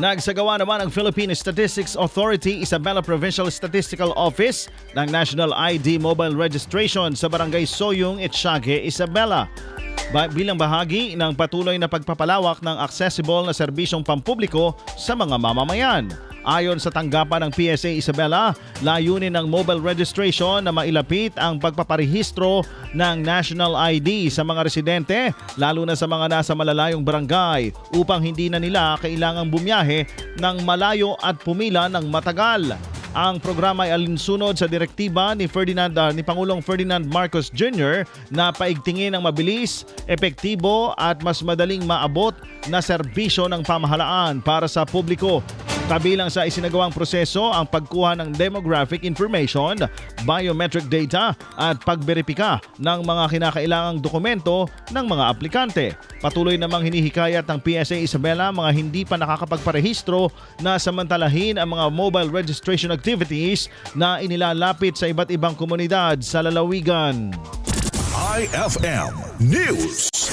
Nagsagawa naman ang Philippine Statistics Authority Isabela Provincial Statistical Office ng National ID Mobile Registration sa Barangay Soyong, Etxague, Isabela. Bilang bahagi ng patuloy na pagpapalawak ng accessible na serbisyong pampubliko sa mga mamamayan. Ayon sa tanggapan ng PSA Isabela, layunin ng mobile registration na mailapit ang pagpaparehistro ng national ID sa mga residente, lalo na sa mga nasa malalayong barangay, upang hindi na nila kailangang bumiyahe ng malayo at pumila ng matagal. Ang programa ay alinsunod sa direktiba ni Pangulong Ferdinand Marcos Jr. na paigtingin ang mabilis, epektibo at mas madaling maabot na serbisyo ng pamahalaan para sa publiko. Kabilang sa isinagawang proseso ang pagkuha ng demographic information, biometric data at pagberipika ng mga kinakailangang dokumento ng mga aplikante. Patuloy namang hinihikayat ng PSA Isabela mga hindi pa nakakapagparehistro na samantalahin ang mga mobile registration activities na inilalapit sa iba't ibang komunidad sa lalawigan. IFM News.